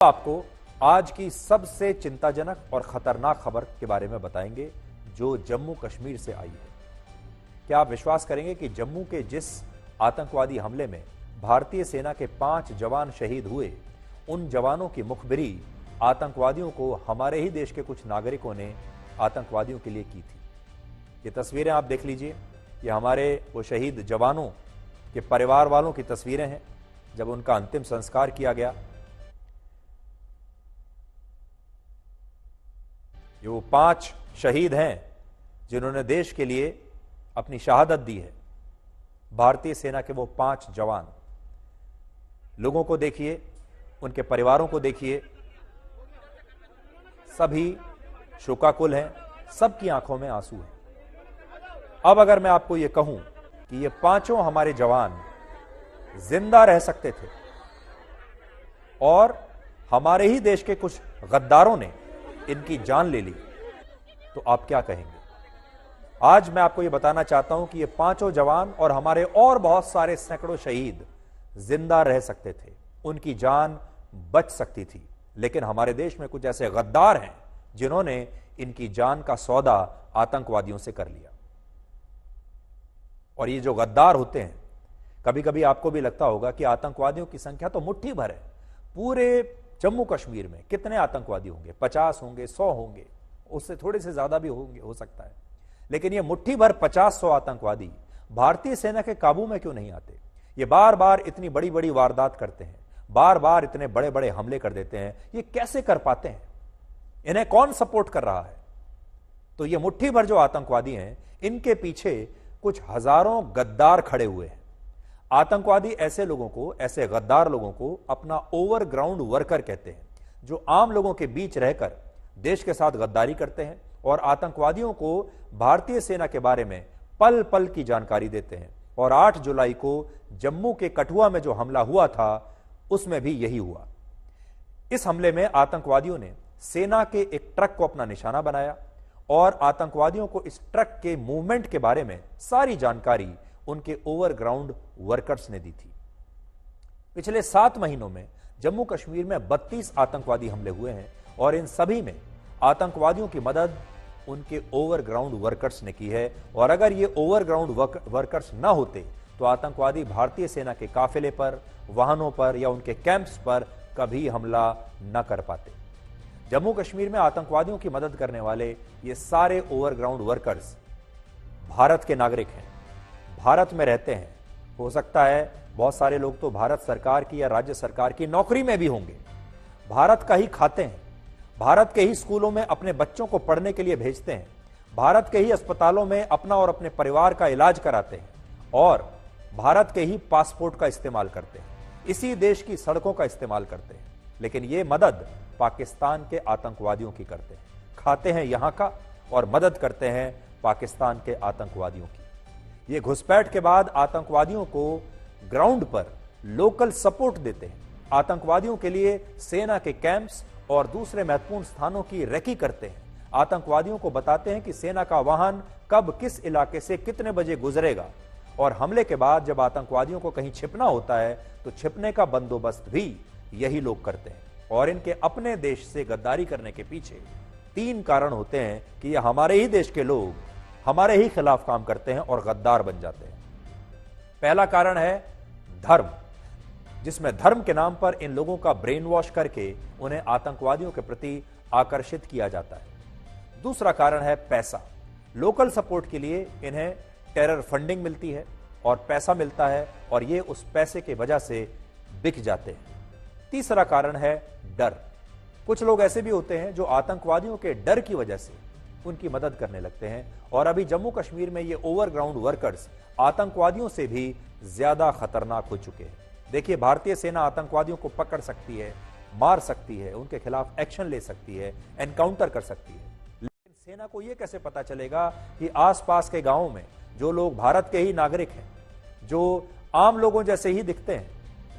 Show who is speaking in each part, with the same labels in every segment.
Speaker 1: आपको आज की सबसे चिंताजनक और खतरनाक खबर के बारे में बताएंगे जो जम्मू कश्मीर से आई है। क्या आप विश्वास करेंगे कि जम्मू के जिस आतंकवादी हमले में भारतीय सेना के 5 जवान शहीद हुए, उन जवानों की मुखबिरी आतंकवादियों को हमारे ही देश के कुछ नागरिकों ने आतंकवादियों के लिए की थी। ये तस्वीरें आप देख लीजिए, ये हमारे वो शहीद जवानों के परिवार वालों की तस्वीरें हैं जब उनका अंतिम संस्कार किया गया। ये वो 5 शहीद हैं जिन्होंने देश के लिए अपनी शहादत दी है। भारतीय सेना के वो 5 जवान, लोगों को देखिए, उनके परिवारों को देखिए, सभी शोकाकुल हैं, सबकी आंखों में आंसू हैं। अब अगर मैं आपको ये कहूं कि ये 5 हमारे जवान जिंदा रह सकते थे और हमारे ही देश के कुछ गद्दारों ने इनकी जान ले ली, तो आप क्या कहेंगे? आज मैं आपको यह बताना चाहता हूं कि ये 5 जवान और हमारे और बहुत सारे सैकड़ों शहीद जिंदा रह सकते थे, उनकी जान बच सकती थी, लेकिन हमारे देश में कुछ ऐसे गद्दार हैं जिन्होंने इनकी जान का सौदा आतंकवादियों से कर लिया। और ये जो गद्दार होते हैं, कभी कभी आपको भी लगता होगा कि आतंकवादियों की संख्या तो मुट्ठी भर है। पूरे जम्मू कश्मीर में कितने आतंकवादी होंगे? 50 होंगे, 100 होंगे, उससे थोड़े से ज्यादा भी होंगे, हो सकता है। लेकिन ये मुट्ठी भर 50-100 आतंकवादी भारतीय सेना के काबू में क्यों नहीं आते? ये बार बार इतनी बड़ी बड़ी वारदात करते हैं, बार बार इतने बड़े बड़े हमले कर देते हैं, ये कैसे कर पाते हैं? इन्हें कौन सपोर्ट कर रहा है? तो ये मुट्ठी भर जो आतंकवादी हैं, इनके पीछे कुछ हजारों गद्दार खड़े हुए हैं। आतंकवादी ऐसे लोगों को, ऐसे गद्दार लोगों को अपना ओवरग्राउंड वर्कर कहते हैं, जो आम लोगों के बीच रहकर देश के साथ गद्दारी करते हैं और आतंकवादियों को भारतीय सेना के बारे में पल पल की जानकारी देते हैं। और 8 जुलाई को जम्मू के कठुआ में जो हमला हुआ था, उसमें भी यही हुआ। इस हमले में आतंकवादियों ने सेना के एक ट्रक को अपना निशाना बनाया और आतंकवादियों को इस ट्रक के मूवमेंट के बारे में सारी जानकारी उनके ओवरग्राउंड वर्कर्स ने दी थी। पिछले 7 महीनों में जम्मू कश्मीर में 32 आतंकवादी हमले हुए हैं और इन सभी में आतंकवादियों की मदद उनके ओवरग्राउंड वर्कर्स ने की है। और अगर ये ओवरग्राउंड वर्कर्स ना होते तो आतंकवादी भारतीय सेना के काफिले पर, वाहनों पर या उनके कैंप्स पर कभी हमला न कर पाते। जम्मू कश्मीर में आतंकवादियों की मदद करने वाले ये सारे ओवरग्राउंड वर्कर्स भारत के नागरिक हैं, भारत में रहते हैं। हो सकता है बहुत सारे लोग तो भारत सरकार की या राज्य सरकार की नौकरी में भी होंगे, भारत का ही खाते हैं, भारत के ही स्कूलों में अपने बच्चों को पढ़ने के लिए भेजते हैं, भारत के ही अस्पतालों में अपना और अपने परिवार का इलाज कराते हैं और भारत के ही पासपोर्ट का इस्तेमाल करते हैं, इसी देश की सड़कों का इस्तेमाल करते हैं। लेकिन ये मदद पाकिस्तान के आतंकवादियों की करते हैं, खाते हैं यहां का और मदद करते हैं पाकिस्तान के आतंकवादियों की। ये घुसपैठ के बाद आतंकवादियों को ग्राउंड पर लोकल सपोर्ट देते हैं, आतंकवादियों के लिए सेना के कैंप्स और दूसरे महत्वपूर्ण स्थानों की रेकी करते हैं, आतंकवादियों को बताते हैं कि सेना का वाहन कब किस इलाके से कितने बजे गुजरेगा। और हमले के बाद जब आतंकवादियों को कहीं छिपना होता है तो छिपने का बंदोबस्त भी यही लोग करते हैं। और इनके अपने देश से गद्दारी करने के पीछे 3 कारण होते हैं कि ये हमारे ही देश के लोग हमारे ही खिलाफ काम करते हैं और गद्दार बन जाते हैं। पहला कारण है धर्म, जिसमें धर्म के नाम पर इन लोगों का ब्रेन वॉश करके उन्हें आतंकवादियों के प्रति आकर्षित किया जाता है। दूसरा कारण है पैसा, लोकल सपोर्ट के लिए इन्हें टेरर फंडिंग मिलती है और पैसा मिलता है और ये उस पैसे की वजह से बिक जाते हैं। तीसरा कारण है डर, कुछ लोग ऐसे भी होते हैं जो आतंकवादियों के डर की वजह से उनकी मदद करने लगते हैं। और अभी जम्मू कश्मीर में ये ओवरग्राउंड वर्कर्स आतंकवादियों से भी ज्यादा खतरनाक हो चुके हैं। देखिए, भारतीय सेना आतंकवादियों को पकड़ सकती है, मार सकती है, उनके खिलाफ एक्शन ले सकती है, एनकाउंटर कर सकती है, लेकिन सेना को यह कैसे पता चलेगा कि आसपास के गांवों में जो लोग भारत के ही नागरिक हैं, जो आम लोगों जैसे ही दिखते हैं,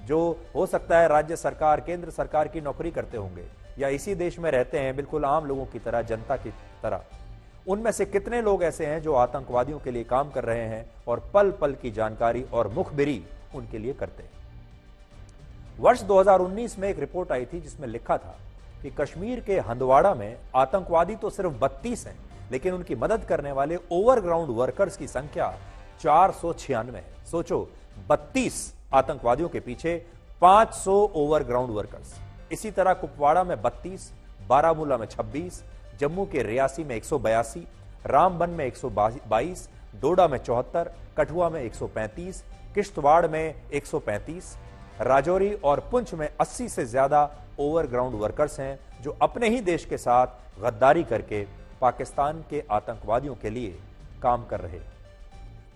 Speaker 1: जो हो सकता है राज्य सरकार, केंद्र सरकार की नौकरी करते होंगे या इसी देश में रहते हैं बिल्कुल आम लोगों की तरह, जनता की तरह, उनमें से कितने लोग ऐसे हैं जो आतंकवादियों के लिए काम कर रहे हैं और पल पल की जानकारी और मुखबिरी उनके लिए करते हैं। वर्ष 2019 में एक रिपोर्ट आई थी जिसमें लिखा था कि कश्मीर के हंदवाड़ा में आतंकवादी तो सिर्फ 32 हैं, लेकिन उनकी मदद करने वाले ओवरग्राउंड वर्कर्स की संख्या 496 है। सोचो, 32 आतंकवादियों के पीछे 500 ओवरग्राउंड वर्कर्स। इसी तरह कुपवाड़ा में 32, बारामूला में 26, जम्मू के रियासी में 182, रामबन में 122, डोडा में 74, कठुआ में 135, किश्तवाड़ में 135, राजौरी और पुंछ में 80 से ज्यादा ओवरग्राउंड वर्कर्स हैं जो अपने ही देश के साथ गद्दारी करके पाकिस्तान के आतंकवादियों के लिए काम कर रहे।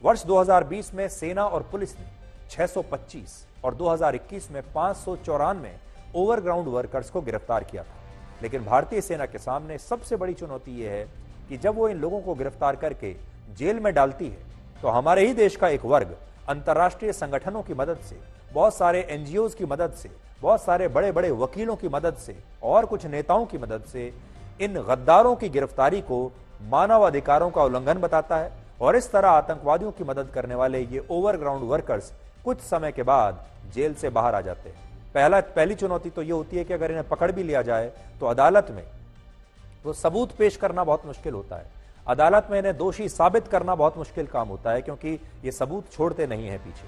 Speaker 1: वर्ष 2020 में सेना और पुलिस ने 625 और 2021 में 594 ओवरग्राउंड वर्कर्स को गिरफ्तार किया था। लेकिन भारतीय सेना के सामने सबसे बड़ी चुनौती यह है कि जब वो इन लोगों को गिरफ्तार करके जेल में डालती है तो हमारे ही देश का एक वर्ग अंतर्राष्ट्रीय संगठनों की मदद से, बहुत सारे एनजीओ की मदद से, बहुत सारे बड़े बड़े वकीलों की मदद से और कुछ नेताओं की मदद से इन गद्दारों की गिरफ्तारी को मानव अधिकारों का उल्लंघन बताता है। और इस तरह आतंकवादियों की मदद करने वाले ये ओवरग्राउंड वर्कर्स कुछ समय के बाद जेल से बाहर आ जाते हैं। पहली चुनौती तो ये होती है कि अगर इन्हें पकड़ भी लिया जाए तो अदालत में वो सबूत पेश करना बहुत मुश्किल होता है। अदालत में इन्हें दोषी साबित करना बहुत मुश्किल काम होता है, क्योंकि ये सबूत छोड़ते नहीं हैं पीछे।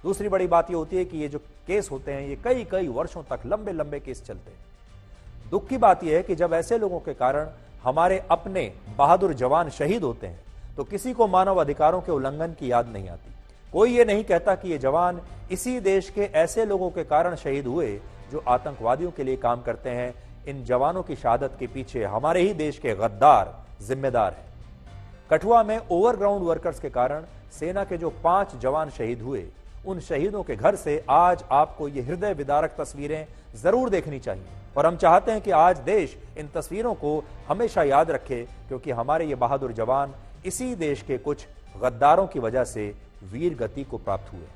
Speaker 1: दूसरी बड़ी बात ये होती है कि ये जो केस होते हैं ये कई कई वर्षों तक लंबे लंबे केस चलते हैं। दुख की बात यह है कि जब ऐसे लोगों के कारण हमारे अपने बहादुर जवान शहीद होते हैं तो किसी को मानव अधिकारों के उल्लंघन की याद नहीं आती। कोई ये नहीं कहता कि ये जवान इसी देश के ऐसे लोगों के कारण शहीद हुए जो आतंकवादियों के लिए काम करते हैं। इन जवानों की शहादत के पीछे हमारे ही देश के गद्दार जिम्मेदार हैं। कठुआ में ओवरग्राउंड वर्कर्स के कारण सेना के जो 5 जवान शहीद हुए, उन शहीदों के घर से आज आपको ये हृदय विदारक तस्वीरें जरूर देखनी चाहिए। और हम चाहते हैं कि आज देश इन तस्वीरों को हमेशा याद रखे, क्योंकि हमारे ये बहादुर जवान इसी देश के कुछ गद्दारों की वजह से वीर गति को प्राप्त हुए।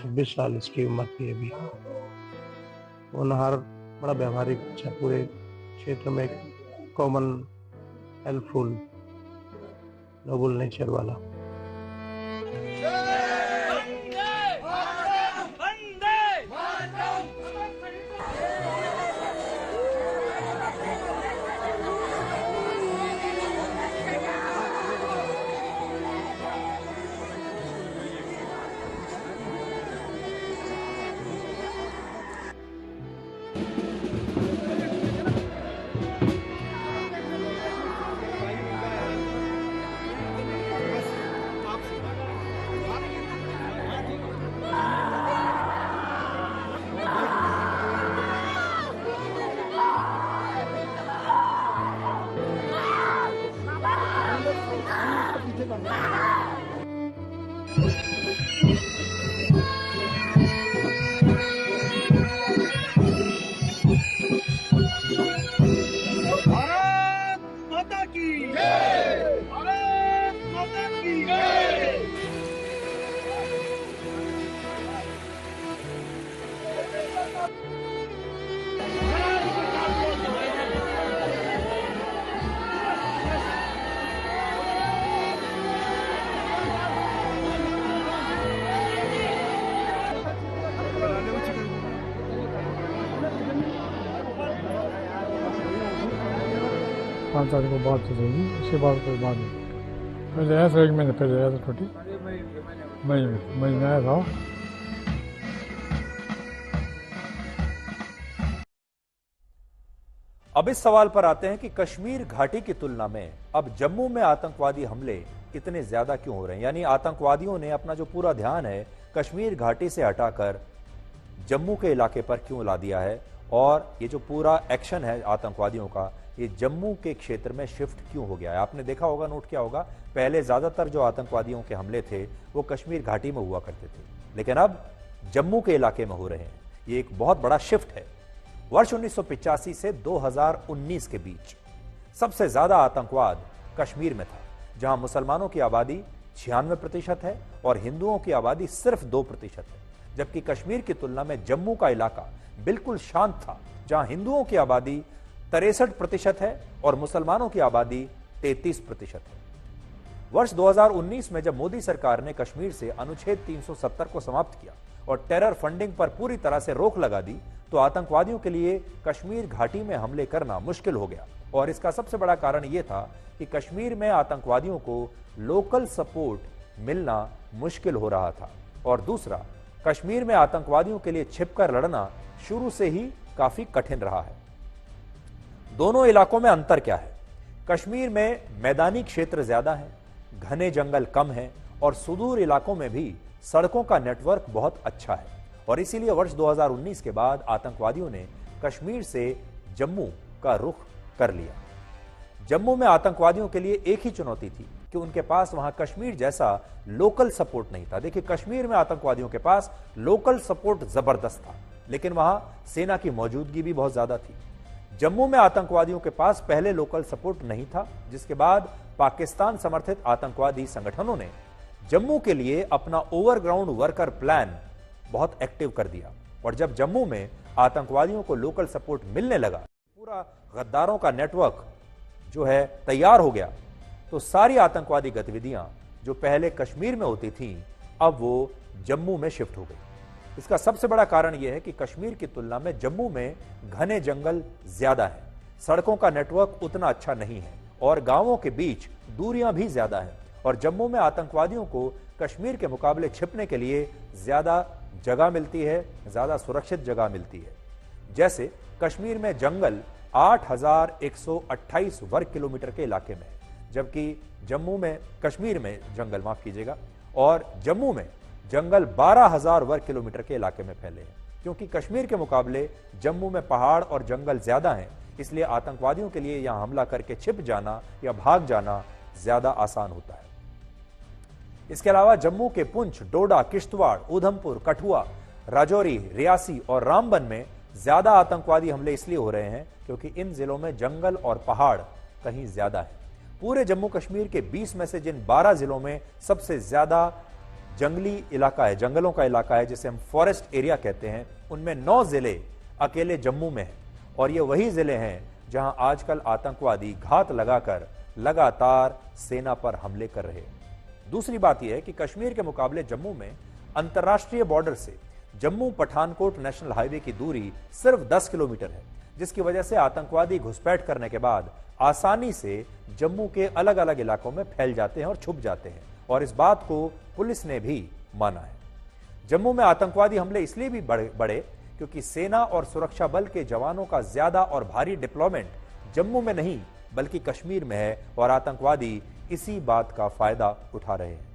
Speaker 2: बीस साल इसकी उम्र थी अभी। वो नहार बड़ा व्यवहारिक, अच्छा, पूरे क्षेत्र में कॉमन, हेल्पफुल, नोबल नेचर वाला।
Speaker 3: पाँच तारीख को बात होगी, उसके बाद कोई बात नहीं। पहले आया था, 1 महीने पहले आया था, छोटी मई में आया था।
Speaker 1: अब इस सवाल पर आते हैं कि कश्मीर घाटी की तुलना में अब जम्मू में आतंकवादी हमले इतने ज्यादा क्यों हो रहे हैं। यानी आतंकवादियों ने अपना जो पूरा ध्यान है कश्मीर घाटी से हटाकर जम्मू के इलाके पर क्यों ला दिया है, और ये जो पूरा एक्शन है आतंकवादियों का ये जम्मू के क्षेत्र में शिफ्ट क्यों हो गया है। आपने देखा होगा, नोट किया होगा, पहले ज्यादातर जो आतंकवादियों के हमले थे वो कश्मीर घाटी में हुआ करते थे, लेकिन अब जम्मू के इलाके में हो रहे हैं। ये एक बहुत बड़ा शिफ्ट है। वर्ष 1985 से 2019 के बीच सबसे ज्यादा आतंकवाद कश्मीर में था, जहां मुसलमानों की आबादी 96% है और हिंदुओं की आबादी सिर्फ 2% है, जबकि कश्मीर की तुलना में जम्मू का इलाका बिल्कुल शांत था, जहां हिंदुओं की आबादी 63% है और मुसलमानों की आबादी 33% है। वर्ष 2019 में जब मोदी सरकार ने कश्मीर से अनुच्छेद 370 को समाप्त किया और टेरर फंडिंग पर पूरी तरह से रोक लगा दी, तो आतंकवादियों के लिए कश्मीर घाटी में हमले करना मुश्किल हो गया। और इसका सबसे बड़ा कारण यह था कि कश्मीर में आतंकवादियों को लोकल सपोर्ट मिलना मुश्किल हो रहा था, और दूसरा, कश्मीर में आतंकवादियों के लिए छिपकर लड़ना शुरू से ही काफी कठिन रहा है। दोनों इलाकों में अंतर क्या है? कश्मीर में मैदानी क्षेत्र ज्यादा है, घने जंगल कम है और सुदूर इलाकों में भी सड़कों का नेटवर्क बहुत अच्छा है, और इसीलिए वर्ष 2019 के बाद आतंकवादियों ने कश्मीर से जम्मू का रुख कर लिया। जम्मू में आतंकवादियों के लिए एक ही चुनौती थी कि उनके पास वहां कश्मीर जैसा लोकल सपोर्ट नहीं था। देखिए, कश्मीर में आतंकवादियों के पास लोकल सपोर्ट जबरदस्त था, लेकिन वहां सेना की मौजूदगी भी बहुत ज्यादा थी। जम्मू में आतंकवादियों के पास पहले लोकल सपोर्ट नहीं था, जिसके बाद पाकिस्तान समर्थित आतंकवादी संगठनों ने जम्मू के लिए अपना ओवरग्राउंड वर्कर प्लान बहुत एक्टिव कर दिया, और जब जम्मू में आतंकवादियों को लोकल सपोर्ट मिलने लगा, पूरा गद्दारों का नेटवर्क जो है तैयार हो गया, तो सारी आतंकवादी गतिविधियां जो पहले कश्मीर में होती थीं, अब वो जम्मू में शिफ्ट हो गई। इसका सबसे बड़ा कारण यह है कि कश्मीर की तुलना में जम्मू में घने जंगल ज्यादा है, सड़कों का नेटवर्क उतना अच्छा नहीं है और गांवों के बीच दूरियां भी ज्यादा हैं, और जम्मू में आतंकवादियों को कश्मीर के मुकाबले छिपने के लिए ज्यादा जगह मिलती है, ज्यादा सुरक्षित जगह मिलती है। जैसे कश्मीर में जंगल 8128 वर्ग किलोमीटर के इलाके में है, जबकि जम्मू में कश्मीर में जंगल, माफ कीजिएगा, और जम्मू में जंगल 12000 वर्ग किलोमीटर के इलाके में फैले हैं। क्योंकि कश्मीर के मुकाबले जम्मू में पहाड़ और जंगल ज्यादा हैं, इसलिए आतंकवादियों के लिए यहां हमला करके छिप जाना या भाग जाना ज्यादा आसान होता है। इसके अलावा जम्मू के पुंछ, डोडा, किश्तवाड़, उधमपुर, कठुआ, राजौरी, रियासी और रामबन में ज्यादा आतंकवादी हमले इसलिए हो रहे हैं क्योंकि इन जिलों में जंगल और पहाड़ कहीं ज्यादा है। पूरे जम्मू कश्मीर के 20 में से जिन 12 जिलों में सबसे ज्यादा जंगली इलाका है, जंगलों का इलाका है, जिसे हम फॉरेस्ट एरिया कहते हैं, उनमें 9 जिले अकेले जम्मू में हैं, और ये वही जिले हैं जहां आजकल आतंकवादी घात लगाकर लगातार सेना पर हमले कर रहे हैं। दूसरी बात यह है कि कश्मीर के मुकाबले जम्मू में अंतर्राष्ट्रीय बॉर्डर से जम्मू पठानकोट नेशनल हाईवे की दूरी सिर्फ 10 किलोमीटर है, जिसकी वजह से आतंकवादी घुसपैठ करने के बाद आसानी से जम्मू के अलग अलग इलाकों में फैल जाते हैं और छुप जाते हैं, और इस बात को पुलिस ने भी माना है। जम्मू में आतंकवादी हमले इसलिए भी बढ़े क्योंकि सेना और सुरक्षा बल के जवानों का ज्यादा और भारी डिप्लॉयमेंट जम्मू में नहीं बल्कि कश्मीर में है, और आतंकवादी इसी बात का फायदा उठा रहे हैं।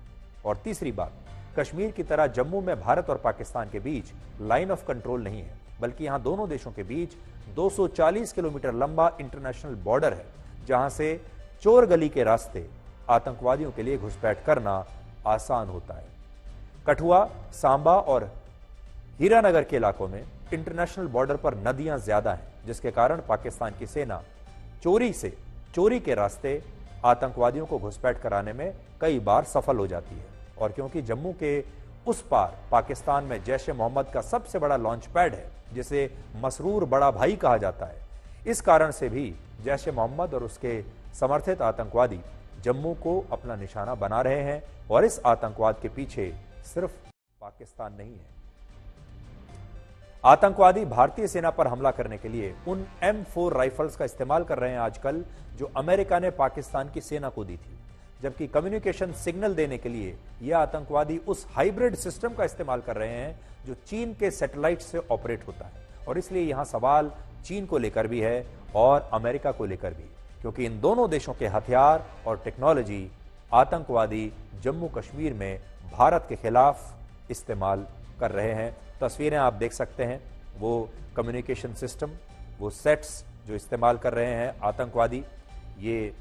Speaker 1: और तीसरी बात, कश्मीर की तरह जम्मू में भारत और पाकिस्तान के बीच लाइन ऑफ कंट्रोल नहीं है, बल्कि यहां दोनों देशों के बीच 240 किलोमीटर लंबा इंटरनेशनल बॉर्डर है, जहां से चोर गली के रास्ते आतंकवादियों के लिए घुसपैठ करना आसान होता है। कठुआ, सांबा और हीरानगर के इलाकों में इंटरनेशनल बॉर्डर पर नदियां ज्यादा हैं, जिसके कारण पाकिस्तान की सेना चोरी के रास्ते आतंकवादियों को घुसपैठ कराने में कई बार सफल हो जाती है। और क्योंकि जम्मू के उस पार पाकिस्तान में जैश ए मोहम्मद का सबसे बड़ा लॉन्च पैड है, जिसे मसरूर बड़ा भाई कहा जाता है, इस कारण से भी जैश ए मोहम्मद और उसके समर्थित आतंकवादी जम्मू को अपना निशाना बना रहे हैं, और इस आतंकवाद के पीछे सिर्फ पाकिस्तान नहीं है। आतंकवादी भारतीय सेना पर हमला करने के लिए उन M4 राइफल्स का इस्तेमाल कर रहे हैं आजकल, जो अमेरिका ने पाकिस्तान की सेना को दी थी, जबकि कम्युनिकेशन सिग्नल देने के लिए यह आतंकवादी उस हाइब्रिड सिस्टम का इस्तेमाल कर रहे हैं जो चीन के सैटेलाइट से ऑपरेट होता है। और इसलिए यहां सवाल चीन को लेकर भी है और अमेरिका को लेकर भी, क्योंकि इन दोनों देशों के हथियार और टेक्नोलॉजी आतंकवादी जम्मू कश्मीर में भारत के खिलाफ इस्तेमाल कर रहे हैं। तस्वीरें आप देख सकते हैं, वो कम्युनिकेशन सिस्टम, वो सेट्स जो इस्तेमाल कर रहे हैं आतंकवादी, ये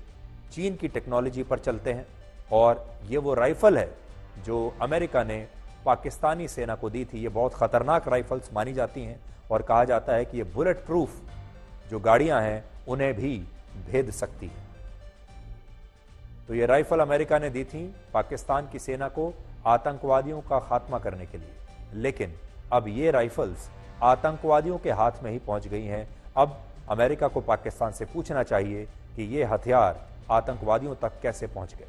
Speaker 1: चीन की टेक्नोलॉजी पर चलते हैं, और ये वो राइफल है जो अमेरिका ने पाकिस्तानी सेना को दी थी। ये बहुत खतरनाक राइफल्स मानी जाती हैं, और कहा जाता है कि ये बुलेट प्रूफ जो गाड़ियां हैं उन्हें भी भेद सकती है। तो ये राइफल अमेरिका ने दी थी पाकिस्तान की सेना को आतंकवादियों का खात्मा करने के लिए, लेकिन अब ये राइफल्स आतंकवादियों के हाथ में ही पहुंच गई हैं। अब अमेरिका को पाकिस्तान से पूछना चाहिए कि ये हथियार आतंकवादियों तक कैसे पहुंच गए।